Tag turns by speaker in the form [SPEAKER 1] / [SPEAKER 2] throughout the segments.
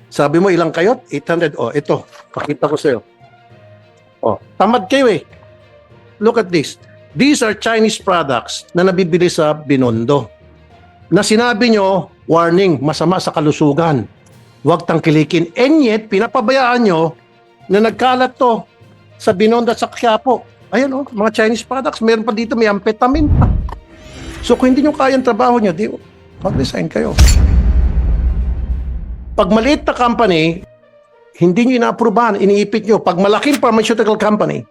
[SPEAKER 1] Sabi mo ilang kayo? 800. Oh, ito. Pakita ko sa'yo. Oh, tamad kayo eh. Look at this. These are Chinese products na nabibili sa Binondo. Na sinabi nyo, warning, masama sa kalusugan. Huwag tangkilikin. And yet, pinapabayaan nyo na nagkalat to sa Binondo at sa Quiapo. Ayan oh, mga Chinese products. Meron pa dito, may amphetamine pa. So kung hindi nyo kayang trabaho nyo, di, mag-resign kayo. Pag maliit na company, hindi nyo ina-approvean, iniipit nyo. Pag malaking pharmaceutical company,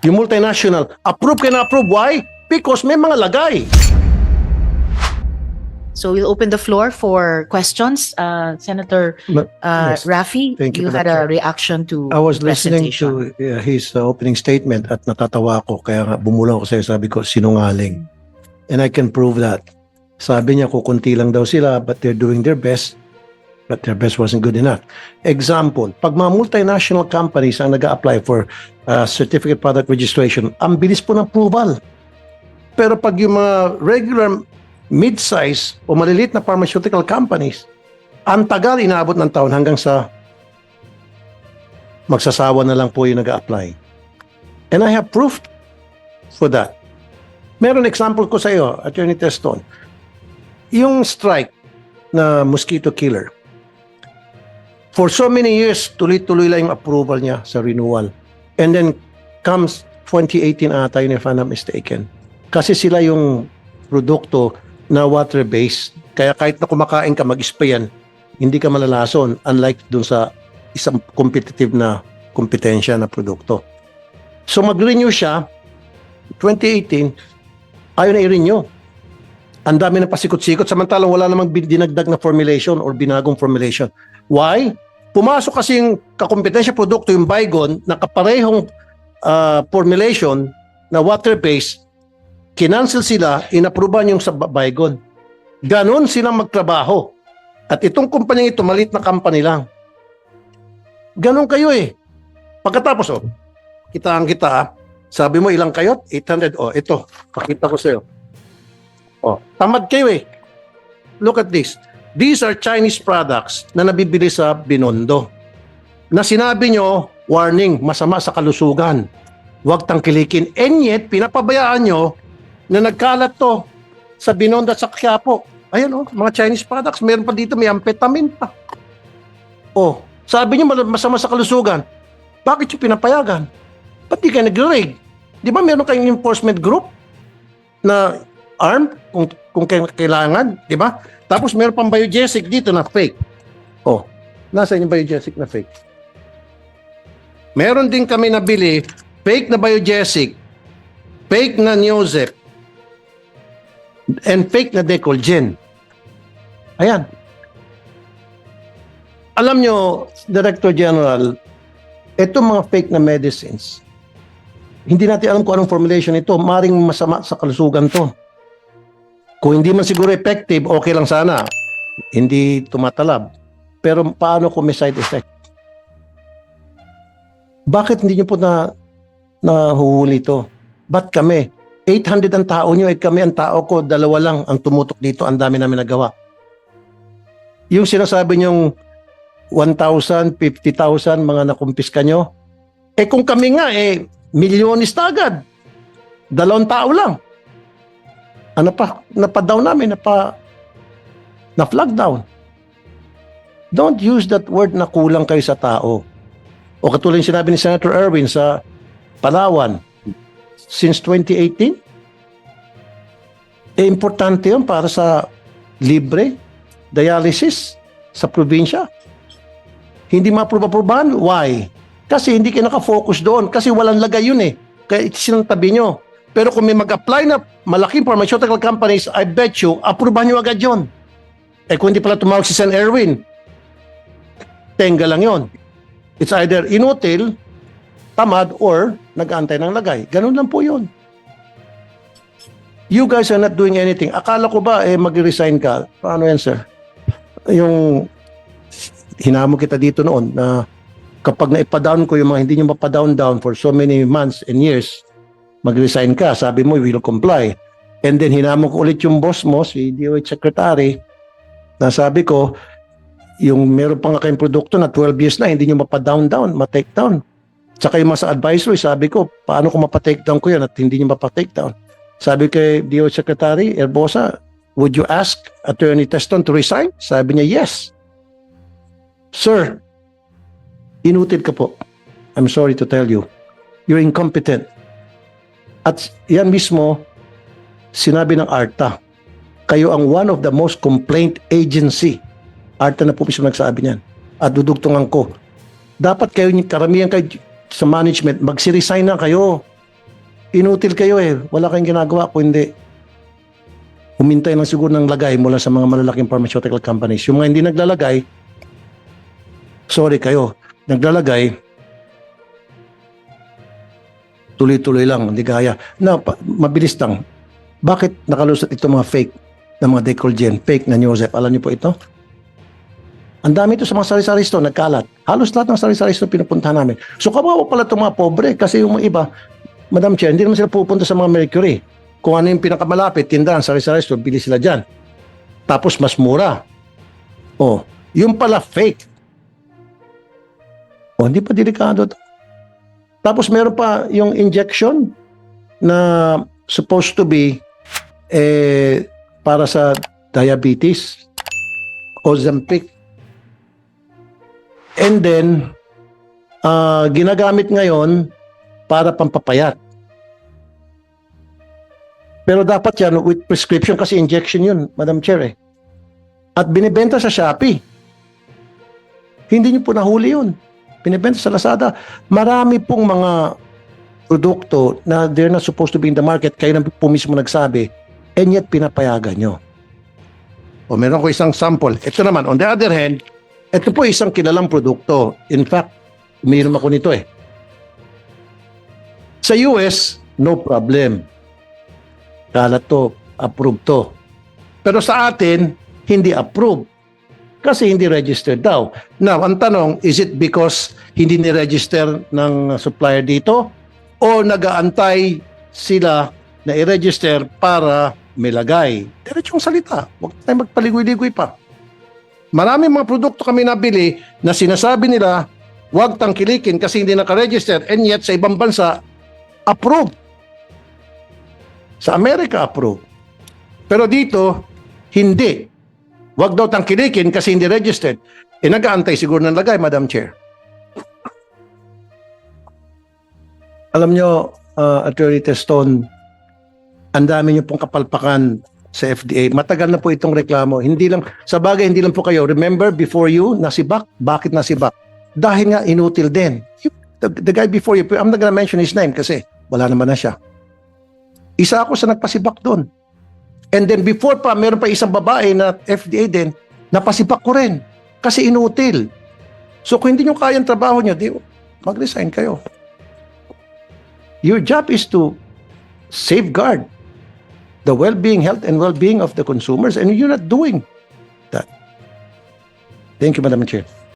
[SPEAKER 1] yung multinational, approve kayo na approve. Why? Because may mga lagay.
[SPEAKER 2] So we'll open the floor for questions. Senator
[SPEAKER 1] Yes.
[SPEAKER 2] Raffy,
[SPEAKER 1] Thank you
[SPEAKER 2] you
[SPEAKER 1] for
[SPEAKER 2] had
[SPEAKER 1] that,
[SPEAKER 2] a
[SPEAKER 1] Chair.
[SPEAKER 2] reaction to
[SPEAKER 1] I was
[SPEAKER 2] the
[SPEAKER 1] listening
[SPEAKER 2] presentation.
[SPEAKER 1] to his opening statement at natatawa ako. Kaya nga bumula ako sa'yo, sabi ko, sinungaling. And I can prove that. Sabi niya, kukunti lang daw sila, but they're doing their best. But their best wasn't good enough. Example, pag mga multinational companies ang nag-a-apply for certificate product registration, ang bilis po ng approval. Pero pag yung mga regular mid-size o maliliit na pharmaceutical companies, ang tagal inaabot ng taon hanggang sa magsasawa na lang po yung nag-a-apply. And I have proof for that. Meron example ko sa iyo, Attorney Teston. Yung strike na mosquito killer, for so many years, tuloy-tuloy lang yung approval niya sa renewal. And then comes 2018 ata yun, if I'm not mistaken. Kasi sila yung produkto na water-based. Kaya kahit na kumakain ka, mag-spray yan, hindi ka malalason. Unlike dun sa isang competitive na kompetensya na produkto. So mag-renew siya, 2018, ayaw na i-renew. Ang dami na pasikot-sikot, samantalang wala namang dinagdag na formulation or binagong formulation. Why? Pumasok kasi yung kakompetensya produkto, yung Baygon, na kaparehong formulation na water-based, kinancel sila, inapruban yung sa Baygon. Ganon silang magtrabaho. At itong kumpanya ito, maliit na company lang. Ganon kayo eh. Pagkatapos, oh, kita. Sabi mo ilang kayo? 800. Oh, ito. Pakita ko sa'yo. Oh, tamad kayo eh. Look at this. These are Chinese products na nabibili sa Binondo. Na sinabi nyo, warning, masama sa kalusugan. Huwag tangkilikin. And yet, pinapabayaan nyo na nagkalat to sa Binondo at sa Quiapo. Ayan oh, mga Chinese products. Meron pa dito, may amphetamine pa. Oh, sabi nyo masama sa kalusugan. Bakit yung pinapayagan? Ba't di kayo nag-reg? Di ba meron kayong enforcement group na armed kung kailangan? Di ba? Tapos meron pang biogesic dito na fake. Oh, nasa yung biogesic na fake? Meron din kami nabili fake na biogesic, fake na Neozep, and fake na Decolgen. Ayan. Alam nyo, Director General, itong mga fake na medicines, hindi natin alam kung anong formulation ito. Maring masama sa kalusugan to. Kung hindi man siguro effective, okay lang sana. Hindi tumatalab. Pero paano kung may side effect? Bakit hindi nyo po nahuhuli ito? Ba't kami? 800 ang tao nyo, kami ang tao ko, 2 lang ang tumutok dito, ang dami namin nagawa. Yung sinasabi nyong 1,000, 50,000 mga nakumpiska nyo, kung kami nga, milyonis na agad. 2 tao lang. Ano pa, napa-down namin, na-flag down. Don't use that word na kulang kayo sa tao. O katulad yung sinabi ni Senator Erwin sa Palawan, since 2018, importante yun para sa libre dialysis sa probinsya. Hindi ma-approve-approvean. Why? Kasi hindi kayo nakafocus doon. Kasi walang lagay yun eh. Kaya sinantabi nyo. Pero kung may mag-apply na malaking pharmaceutical companies, I bet you, approvean nyo agad yun. Kung hindi pala tumawag si Sen. Erwin, tenga lang yun. It's either inutil, tamad, or nag-aantay ng lagay. Ganun lang po yun. You guys are not doing anything. Akala ko ba, mag-resign ka? Paano yan, sir? Yung hinamo kita dito noon na kapag naipa-down ko yung mga hindi nyo mapa-down for so many months and years, mag-resign ka. Sabi mo, we will comply. And then hinamo ko ulit yung boss mo, si DOH Secretary, na sabi ko, yung meron pa nga kayong produkto na 12 years na, hindi nyo mapa-down, ma-take down. Tsaka yung mga sa advisory, sabi ko, paano kung mapa-take down ko yan at hindi nyo mapa-take down? Sabi kay DOJ Secretary Herbosa, would you ask Attorney Teston to resign? Sabi niya, yes. Sir, inutil ka po. I'm sorry to tell you. You're incompetent. At yan mismo, sinabi ng ARTA, kayo ang one of the most complaint agency. ARTA na po mismo nagsabi niyan. At dudugtungan ko. Dapat kayo, karamihan kayo sa management, magsi-resign na kayo. Inutil kayo eh. Wala kayong ginagawa kung hindi. Humintay lang siguro ng lagay mula sa mga malalaking pharmaceutical companies. Yung mga hindi naglalagay, sorry kayo, naglalagay, tuloy-tuloy lang, hindi kaya. Na, mabilis lang. Bakit nakalusot ito mga fake na mga Decolgen, fake na Newsep? Alam niyo po ito? Ang dami ito sa mga sari-sari store, nagkalat. Halos lahat ng sari-sari store pinupuntahan namin. So kawawa pala itong mga pobre kasi yung mga iba, Madam Chair, hindi naman sila pupunta sa mga Mercury. Kung ano yung pinakamalapit, tindahan, sari-sari store, bili sila dyan. Tapos mas mura. Oh, yung pala fake. Oh, hindi pa delikado ito. Tapos meron pa yung injection na supposed to be para sa diabetes, Ozempic. And then, ginagamit ngayon para pampapayat. Pero dapat yan with prescription kasi injection yun, Madam Chair eh. At binibenta sa Shopee. Hindi niyo po nahuli yun. Binibenta sa Lazada. Marami pong mga produkto na they're not supposed to be in the market. Kayo na po mismo nagsabi. And yet, pinapayagan nyo. O meron ko isang sample. Ito naman, on the other hand, ito po isang kilalang produkto. In fact, umiinom ako nito eh. Sa US, no problem. Kalat to, approved to. Pero sa atin, hindi approved. Kasi hindi registered daw. Now, ang tanong, is it because hindi ni-register ng supplier dito? O nag-aantay sila na i-register para may lagay? Diretsong salita. Huwag tayo magpaligoy-ligoy pa. Maraming mga produkto kami nabili na sinasabi nila, huwag tangkilikin kasi hindi naka-register and yet sa ibang bansa, approved. Sa Amerika, approved. Pero dito, hindi. Huwag daw tangkilikin kasi hindi registered. Nag-aantay siguro ng lagay, Madam Chair. Alam nyo, Attorney Teston, ang dami nyo pong kapalpakan sa FDA. Matagal na po itong reklamo. Hindi lang, sa bagay, hindi lang po kayo. Remember, before you, nasibak. Bakit nasibak? Dahil nga, inutil din. The guy before you, I'm not gonna mention his name kasi wala naman na siya. Isa ako sa nagpasibak doon. And then before pa, meron pa isang babae na FDA din, napasibak ko rin. Kasi inutil. So kung hindi nyo kayang trabaho nyo, di, mag-resign kayo. Your job is to safeguard the well-being, health, and well-being of the consumers, and you're not doing that. Thank you, Madam Chair.